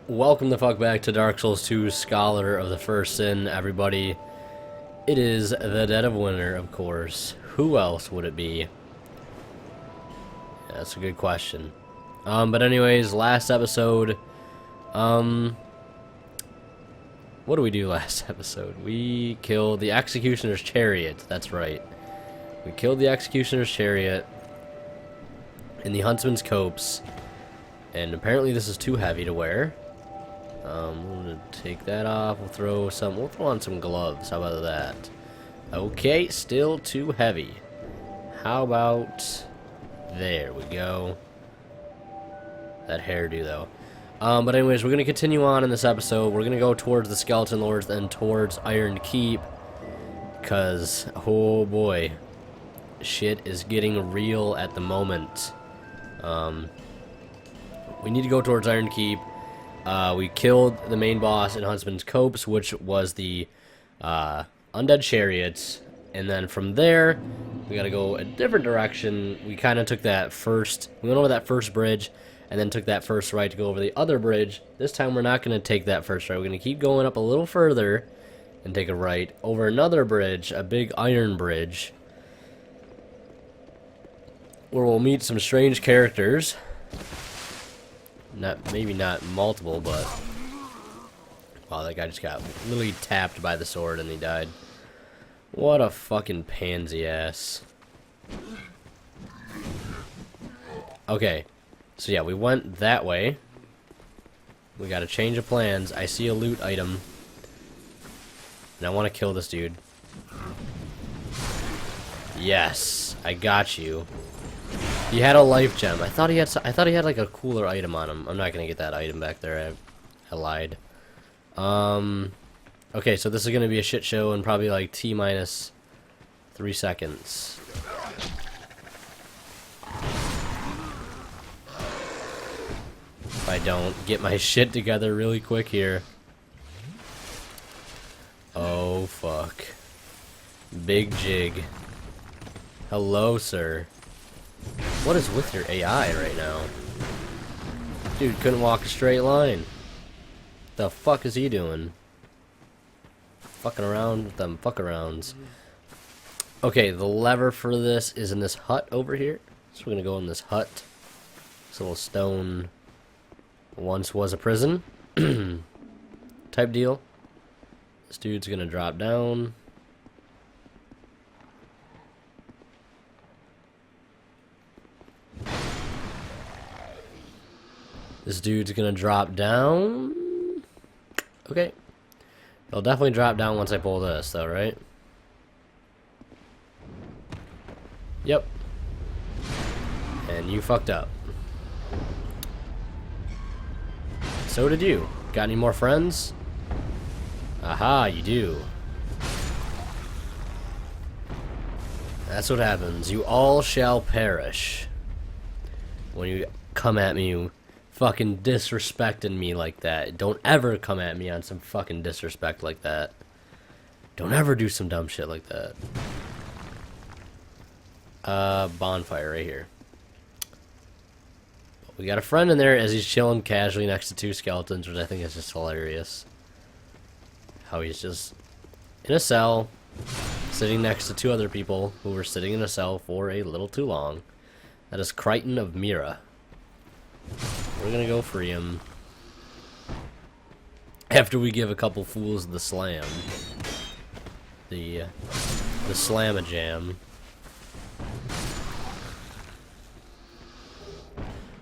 Welcome the fuck back to Dark Souls 2 Scholar of the First Sin, everybody. It is the Dead of Winter, of course. Who else would it be? Yeah, that's a good question. But anyways, last episode, what did we do last episode? We killed the Executioner's Chariot, that's right. We killed the Executioner's Chariot in the Huntsman's Copse, and apparently this is too heavy to wear. I'm gonna take that off. We'll throw on some gloves. How about that? Okay, still too heavy. How about there we go. That hairdo though. But anyways, we're gonna continue on in this episode. We're gonna go towards the Skeleton Lords and towards Iron Keep, cause oh boy, shit is getting real at the moment. We need to go towards Iron Keep. We killed the main boss in Huntsman's Copse, which was the Undead Chariots, and then from there, we gotta go a different direction. We kind of took that first, we went over that first bridge, and then took that first right to go over the other bridge. This time we're not gonna take that first right, we're gonna keep going up a little further, and take a right over another bridge, a big iron bridge, where we'll meet some strange characters. Maybe not multiple, but wow, that guy just got literally tapped by the sword and he died. What a fucking pansy ass. Okay, so yeah, we went that way. We got a change of plans. I see a loot item, and I want to kill this dude. Yes, I got you. He had a life gem. I thought he had like a cooler item on him. I'm not gonna get that item back there. I lied. Okay, so this is gonna be a shit show in probably like T minus 3 seconds. If I don't get my shit together really quick here. Oh fuck. Big jig. Hello, sir. What is with your AI right now? Dude couldn't walk a straight line. The fuck is he doing? Fucking around with them fuck-arounds. Okay, the lever for this is in this hut over here. So we're gonna go in this hut. This little stone once was a prison type deal. This dude's gonna drop down. This dude's gonna drop down. Okay. He'll definitely drop down once I pull this, though, right? Yep. And you fucked up. So did you. Got any more friends? Aha, you do. That's what happens. You all shall perish. When you come at me fucking disrespecting me like that. Don't ever come at me on some fucking disrespect like that. Don't ever do some dumb shit like that. Bonfire right here. We got a friend in there as he's chilling casually next to 2 skeletons, which I think is just hilarious. How he's just in a cell, sitting next to 2 other people who were sitting in a cell for a little too long. That is Crichton of Mira. We're gonna go free him after we give a couple fools the slam. The slam-a-jam.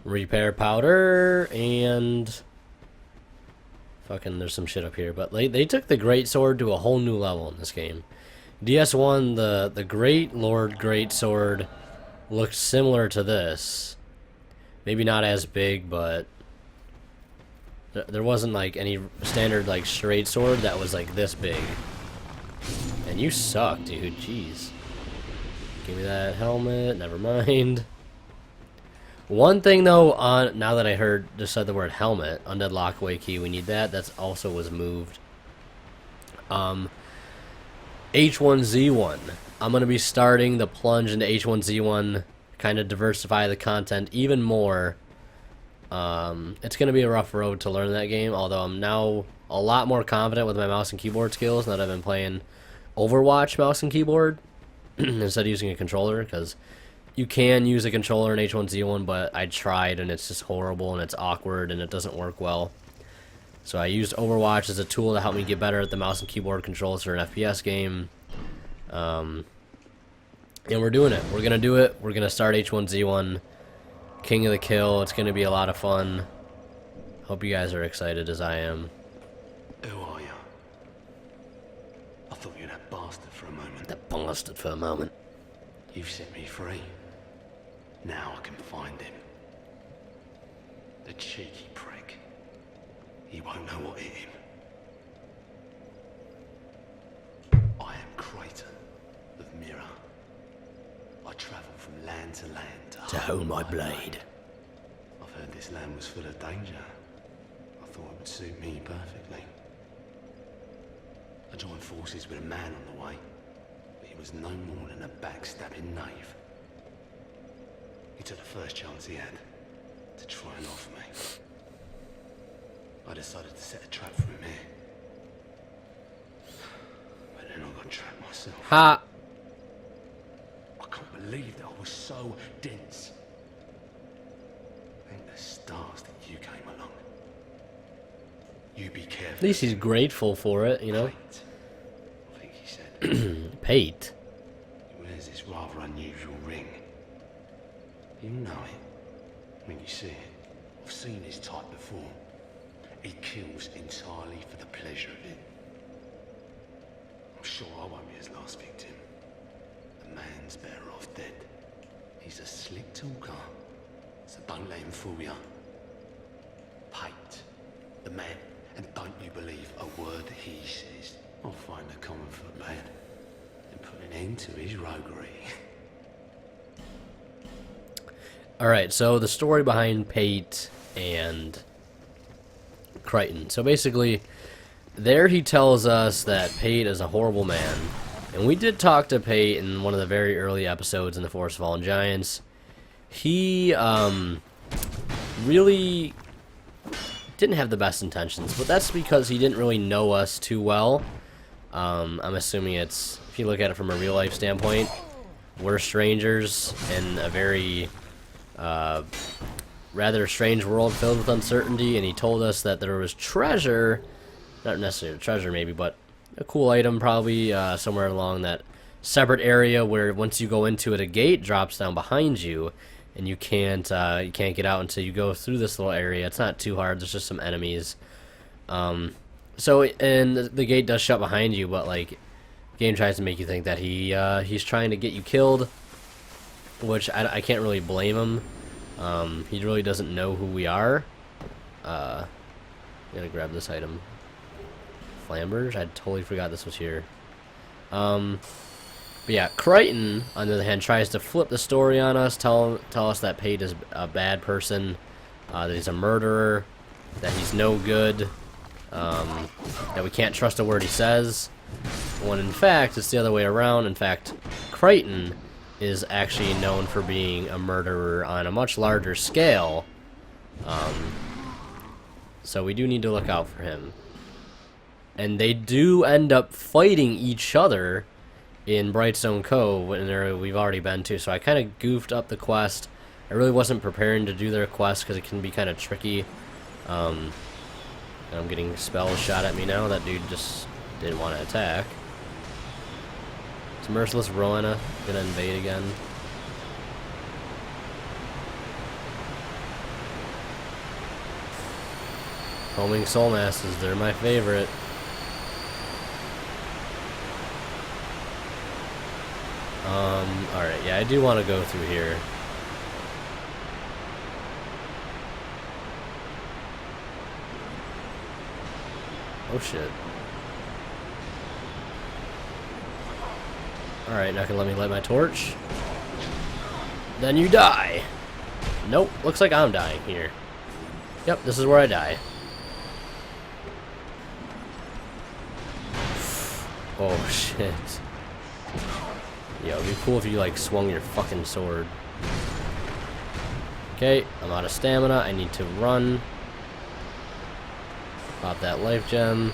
Repair powder and fucking there's some shit up here, but they took the Great Sword to a whole new level in this game. DS1, the Great Lord Great Sword looked similar to this. Maybe not as big, but there wasn't like any standard like straight sword that was like this big. And you suck, dude. Jeez. Give me that helmet. Never mind. One thing though, now that I just said the word helmet, Undead Lockaway Key, we need that. That's also was moved. H1Z1. I'm gonna be starting the plunge into H1Z1. Kind of diversify the content even more It's going to be a rough road to learn that game, although I'm now a lot more confident with my mouse and keyboard skills now that I've been playing Overwatch mouse and keyboard instead of using a controller, because you can use a controller in H1Z1, but I tried and it's just horrible and it's awkward and it doesn't work well. So I used Overwatch as a tool to help me get better at the mouse and keyboard controls for an FPS game. And we're doing it. We're going to do it. We're going to start H1Z1. King of the Kill. It's going to be a lot of fun. Hope you guys are excited as I am. Who are you? I thought you were that bastard for a moment. That bastard for a moment. You've set me free. Now I can find him. The cheeky prick. He won't know what hit him. I am Creighton of Mirror. I travel from land to land to hone my blade. I've heard this land was full of danger. I thought it would suit me perfectly. I joined forces with a man on the way, but he was no more than a backstabbing knave. He took the first chance he had to try and off me. I decided to set a trap for him here. But then I got trapped myself. Ha! I can't believe that I was so dense. Thank the stars that you came along. You be careful. At least he's grateful for it, you know? Pate, I think he said. Pate. He wears this rather unusual ring. You know it when you see it. I've seen his type before. He kills entirely for the pleasure of it. I'm sure I won't be his last victim. The man's better off dead. He's a slick talker, so don't let him fool you. Pate, the man, and don't you believe a word he says. I'll find a common footpad and put an end to his roguery. Alright, so the story behind Pate and Creighton. So basically, there he tells us that Pate is a horrible man. And we did talk to Pate in one of the very early episodes in the Forest of Fallen Giants. He really didn't have the best intentions, but that's because he didn't really know us too well. I'm assuming it's, if you look at it from a real life standpoint, we're strangers in a very rather strange world filled with uncertainty, and he told us that there was treasure, not necessarily treasure maybe, but a cool item probably somewhere along that separate area where once you go into it, a gate drops down behind you, and you can't get out until you go through this little area. It's not too hard. There's just some enemies. So and the gate does shut behind you, but like, the game tries to make you think that he's trying to get you killed, which I can't really blame him. He really doesn't know who we are. I'm gonna grab this item. Flamberge? I totally forgot this was here. But yeah, Creighton, on the other hand, tries to flip the story on us, tell us that Pate is a bad person, that he's a murderer, that he's no good, that we can't trust a word he says, when in fact, it's the other way around. In fact, Creighton is actually known for being a murderer on a much larger scale, so we do need to look out for him. And they do end up fighting each other in Brightstone Cove, when we've already been to, so I kind of goofed up the quest. I really wasn't preparing to do their quest because it can be kind of tricky. And I'm getting spells shot at me now. That dude just didn't want to attack. It's Merciless Rowena gonna invade again. Homing Soul Masses, they're my favorite. Alright, yeah, I do want to go through here. Oh shit. Alright, now can let me light my torch. Then you die. Nope, looks like I'm dying here. Yep, this is where I die. Oh shit. Yo, it'd be cool if you like swung your fucking sword. Okay, I'm out of stamina. I need to run. Pop that life gem.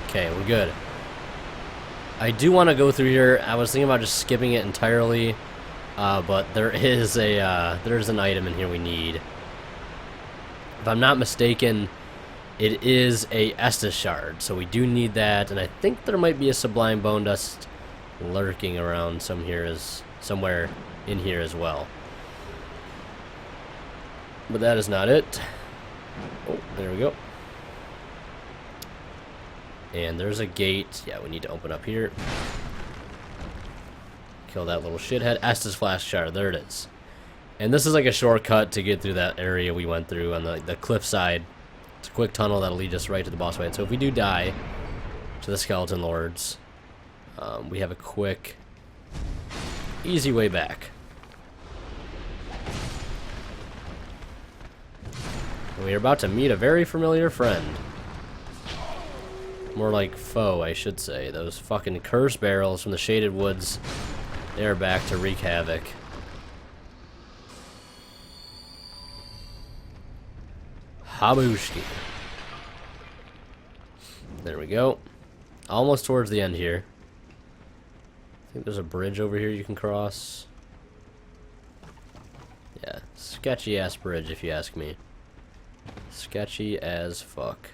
Okay, we're good. I do want to go through here. I was thinking about just skipping it entirely, but there's an item in here we need. If I'm not mistaken, it is a Estus shard, so we do need that, and I think there might be a Sublime Bone Dust lurking around somewhere in here as well. But that is not it. Oh, there we go. And there's a gate. Yeah, we need to open up here. Kill that little shithead. Estus Flask Shard. There it is. And this is like a shortcut to get through that area we went through on the cliff side. It's a quick tunnel that'll lead us right to the boss fight. So if we do die to the Skeleton Lords, we have a quick, easy way back. We are about to meet a very familiar friend. More like foe, I should say. Those fucking curse barrels from the Shaded Woods, they are back to wreak havoc. Habushki. There we go. Almost towards the end here. I think there's a bridge over here you can cross. Yeah, sketchy ass bridge if you ask me. Sketchy as fuck.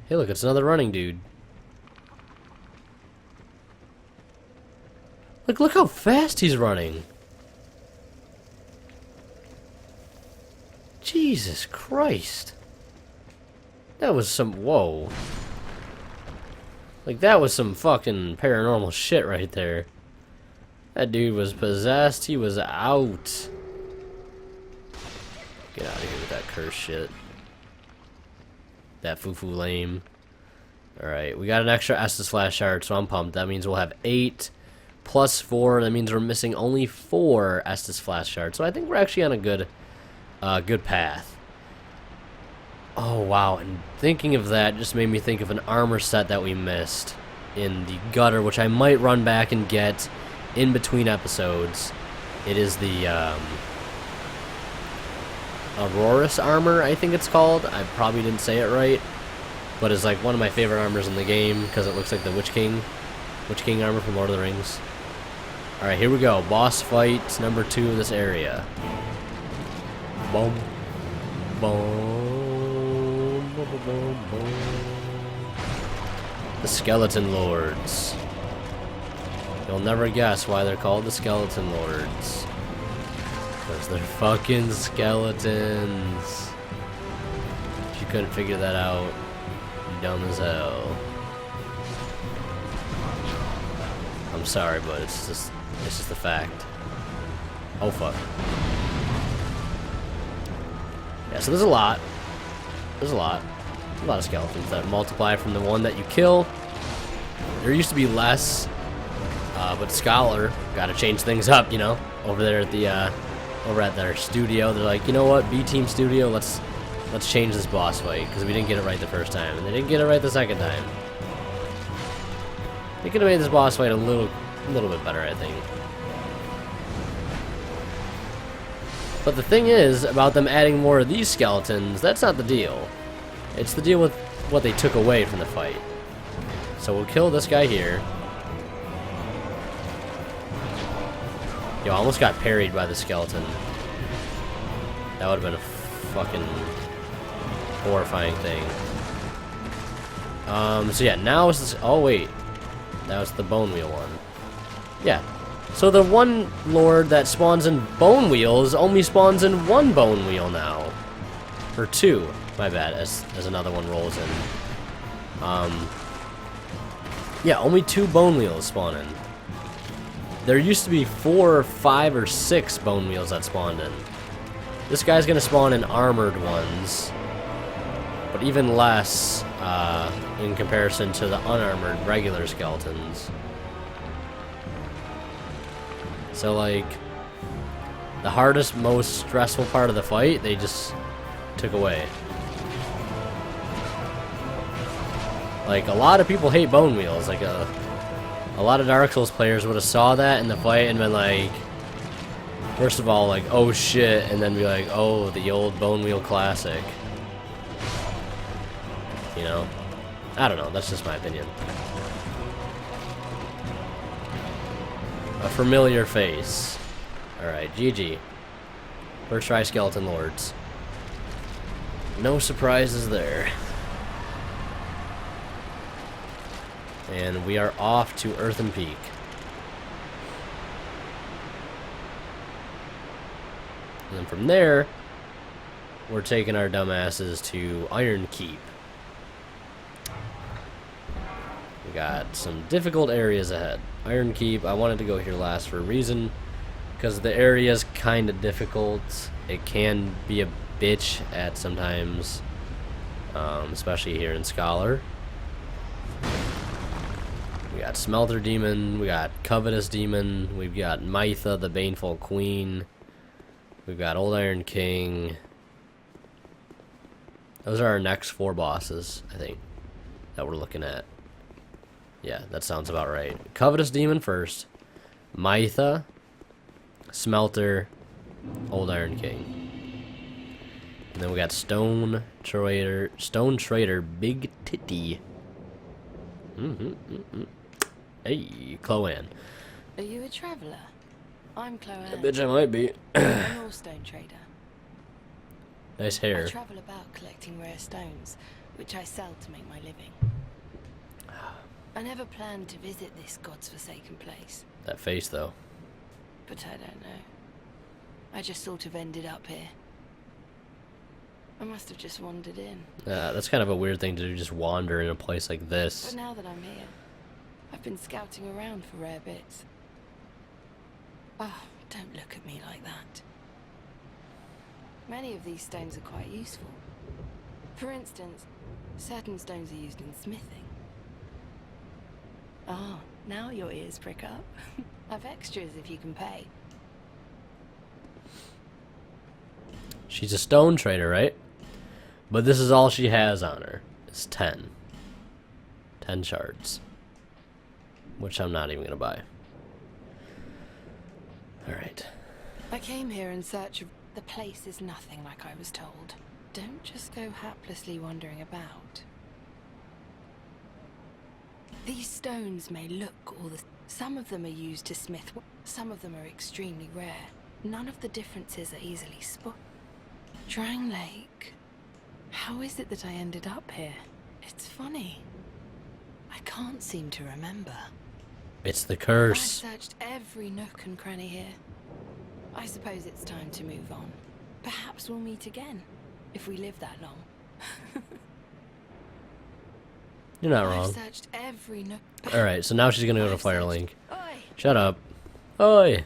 Hey look, it's another running dude. Look how fast he's running. Jesus Christ. That was some, whoa. Like that was some fucking paranormal shit right there. That dude was possessed, he was out. Get out of here with that curse shit. That foo-foo lame. Alright, we got an extra Estus Flask Shard, so I'm pumped. That means we'll have 8 plus 4. That means we're missing only 4 Estus Flask Shards. So I think we're actually on a good path. Oh, wow. And thinking of that just made me think of an armor set that we missed in the gutter, which I might run back and get in between episodes. It is the, Aurorus armor, I think it's called. I probably didn't say it right, but it's like one of my favorite armors in the game because it looks like the Witch King armor from Lord of the Rings. Alright, here we go. Boss fight number 2 in this area. Boom. Boom. Boom, boom, boom, boom. The Skeleton Lords. You'll never guess why they're called the Skeleton Lords. Because they're fucking skeletons. If you couldn't figure that out, you're dumb as hell. I'm sorry, but it's just the fact. Oh fuck. Yeah, so there's a lot. There's a lot of skeletons that multiply from the one that you kill. There used to be less, but Scholar gotta change things up, you know, over there at the over at their studio. They're like, you know what, B-Team Studio, let's change this boss fight because we didn't get it right the first time, and they didn't get it right the second time. They could have made this boss fight a little bit better, I think. But the thing is about them adding more of these skeletons, that's not the deal. It's the deal with what they took away from the fight. So we'll kill this guy here. Yo, I almost got parried by the skeleton. That would have been a fucking horrifying thing. So yeah, now is this. Oh wait, that was the Bone Wheel one. Yeah. So the one lord that spawns in Bone Wheels only spawns in 1 Bone Wheel now, or 2. My bad. As another one rolls in. Yeah, only 2 Bone Wheels spawn in. There used to be 4, 5, or 6 Bone Wheels that spawned in. This guy's gonna spawn in armored ones, but even less in comparison to the unarmored regular skeletons. So like, the hardest, most stressful part of the fight, they just took away. Like, a lot of people hate bone wheels. Like, a lot of Dark Souls players would have saw that in the fight and been like, first of all, like, oh shit, and then be like, oh, the old bone wheel classic. You know? I don't know, that's just my opinion. A familiar face. Alright, GG. First try Skeleton Lords. No surprises there. And we are off to Earthen Peak. And then from there, we're taking our dumbasses to Iron Keep. We got some difficult areas ahead. Iron Keep, I wanted to go here last for a reason. Because the area's kind of difficult. It can be a bitch at sometimes. Especially here in Scholar. We got Smelter Demon. We got Covetous Demon. We've got Mytha, the Baneful Queen. We've got Old Iron King. Those are our next 4 bosses, I think, that we're looking at. Yeah, that sounds about right. Covetous Demon first. Mytha. Smelter. Old Iron King. And then we got Stone Trader, Big Titty. Hey, Chloanne. Are you a traveller? I'm Chloanne. Bitch, I might be. I'm a stone trader. Nice hair. I travel about collecting rare stones, which I sell to make my living. I never planned to visit this god's forsaken place. That face, though. But I don't know. I just sort of ended up here. I must have just wandered in. That's kind of a weird thing to do, just wander in a place like But this. now that I'm here, I've been scouting around for rare bits. Oh, don't look at me like that. Many of these stones are quite useful. For instance, certain stones are used in smithing. Oh, now your ears prick up. I've extras if you can pay. She's a stone trader, right? But this is all she has on her. It's 10. 10 shards. Which I'm not even going to buy. Alright. I came here in search of... The place is nothing like I was told. Don't just go haplessly wandering about. These stones may look all the... Some of them are used to smith. Some of them are extremely rare. None of the differences are easily spot. Drang Lake. How is it that I ended up here? It's funny. I can't seem to remember. It's the I curse. searched every nook and cranny here. I suppose it's time to move on. Perhaps we'll meet again, if we live that long. You're not I've wrong. searched every nook. Alright, so now she's going to go to I've searched- Firelink. Oi! Shut up. Oi!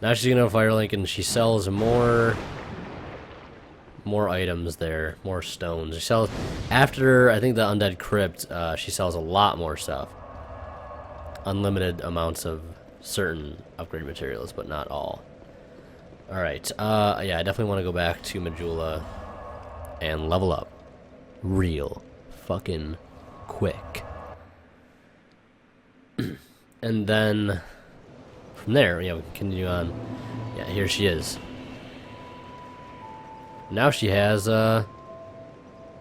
Now she's going to Firelink and she sells more items there. More stones. She sells... After, I think, the Undead Crypt, she sells a lot more stuff. Unlimited amounts of certain upgrade materials, but not all. Alright, yeah, I definitely want to go back to Majula and level up real fucking quick. And then from there, yeah, we can continue on. Yeah, here she is. Now she has a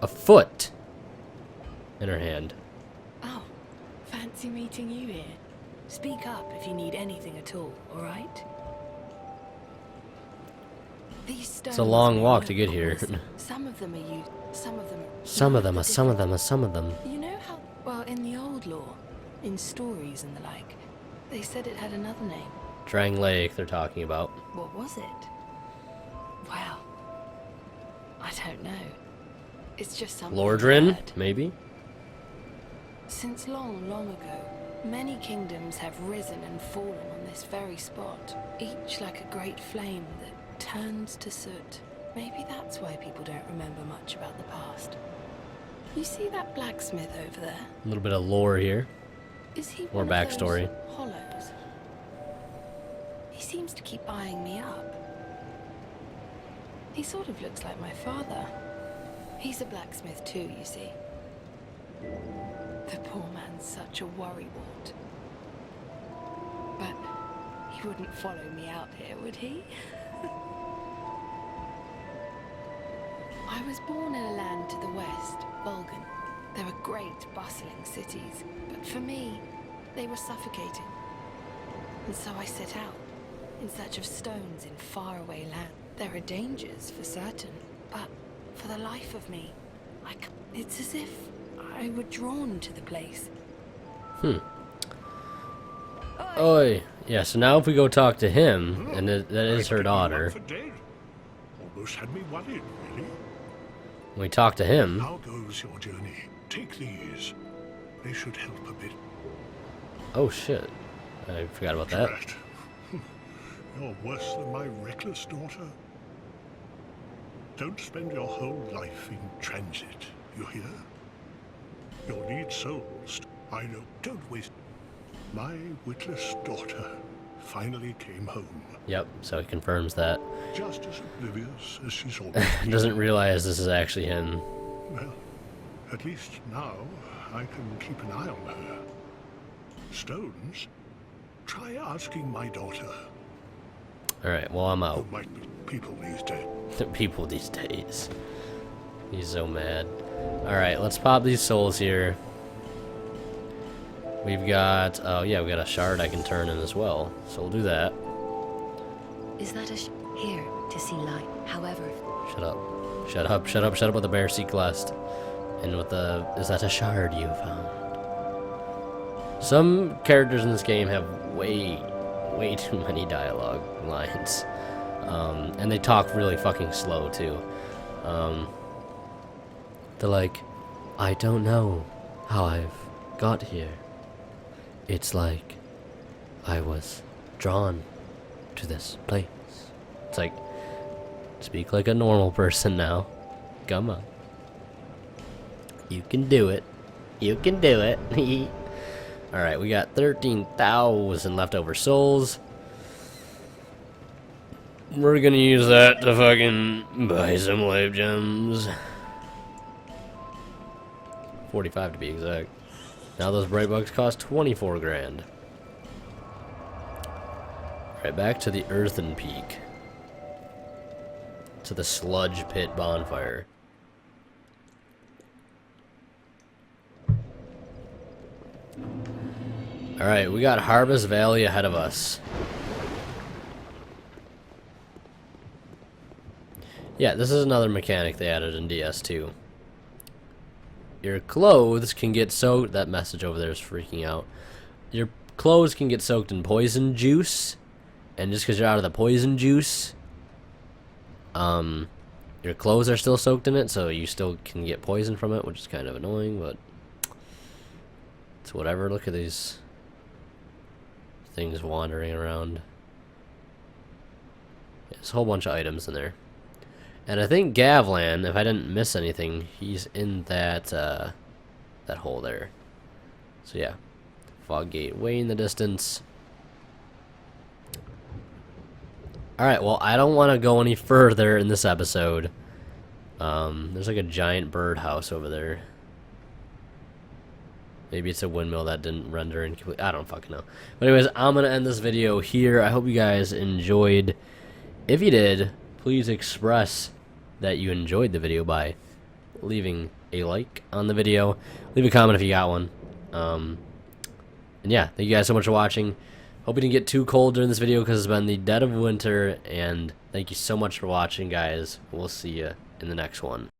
foot in her hand. Oh, fancy meeting you here. Speak up if you need anything at all, alright? These stones It's a long may walk look to get here. awesome. Some of them are used, some of them are... Some of them. You know how, well, in the old lore, in stories and the like, they said it had another name. Drang Lake they're talking about. What was it? Wow. I don't know. It's just something I've Lordran, heard. maybe? Since long, long ago, many kingdoms have risen and fallen on this very spot, each like a great flame that turns to soot. Maybe that's why people don't remember much about the past. You see that blacksmith over there? A little bit of lore here. Is he More one of those backstory. hollows? He seems to keep eyeing me up. He sort of looks like my father. He's a blacksmith too, you see. The poor man's such a worrywart. But he wouldn't follow me out here, would he? I was born in a land to the west, Volgan. There were great, bustling cities, but for me, they were suffocating. And so I set out, in search of stones in faraway land. There are dangers, for certain, but for the life of me, it's as if I were drawn to the place. Oi. Yeah, so now if we go talk to him, and that is her daughter. Almost had me worried, really. When we talk to him. How goes your journey? Take these. They should help a bit. Oh shit. I forgot about that. Drat. You're worse than my reckless daughter. Don't spend your whole life in transit, you hear? You'll need souls. I know. Don't waste. My witless daughter finally came home. Yep, so he confirms that. Just as oblivious as she's always been. Doesn't realize this is actually him. Well, at least now I can keep an eye on her. Stones? Try asking my daughter. Alright, well I'm out. Who might be people these days. People these days. He's so mad. Alright, let's pop these souls here. We've got, oh yeah, we've got a shard I can turn in as well. So we'll do that. Is that a here to see light? However, Shut up. Shut up, shut up, shut up with the bear quest. And with the, is that a shard you found? Some characters in this game have way too many dialogue lines. And they talk really fucking slow too. They're like, I don't know how I've got here. It's like I was drawn to this place. It's like, speak like a normal person now. Come on. You can do it. You can do it. Alright, we got 13,000 leftover souls. We're gonna use that to fucking buy some life gems. 45 to be exact. Now those bright bugs cost 24 grand. Right back to the Earthen Peak. To the Sludge Pit bonfire. Alright, we got Harvest Valley ahead of us. Yeah, this is another mechanic they added in DS2. Your clothes can get soaked. That message over there is freaking out. Your clothes can get soaked in poison juice, and just because you're out of the poison juice, your clothes are still soaked in it, so you still can get poison from it, which is kind of annoying, but it's whatever. Look at these things wandering around. There's a whole bunch of items in there. And I think Gavlan, if I didn't miss anything, he's in that that hole there. So yeah, fog gate way in the distance. Alright, well, I don't want to go any further in this episode. There's like a giant birdhouse over there. Maybe it's a windmill that didn't render incomplete. I don't fucking know. But anyways, I'm going to end this video here. I hope you guys enjoyed. If you did, please express that you enjoyed the video by leaving a like on the video. Leave a comment if you got one. And yeah, thank you guys so much for watching. Hope it didn't get too cold during this video because it's been the dead of winter. And thank you so much for watching, guys. We'll see you in the next one.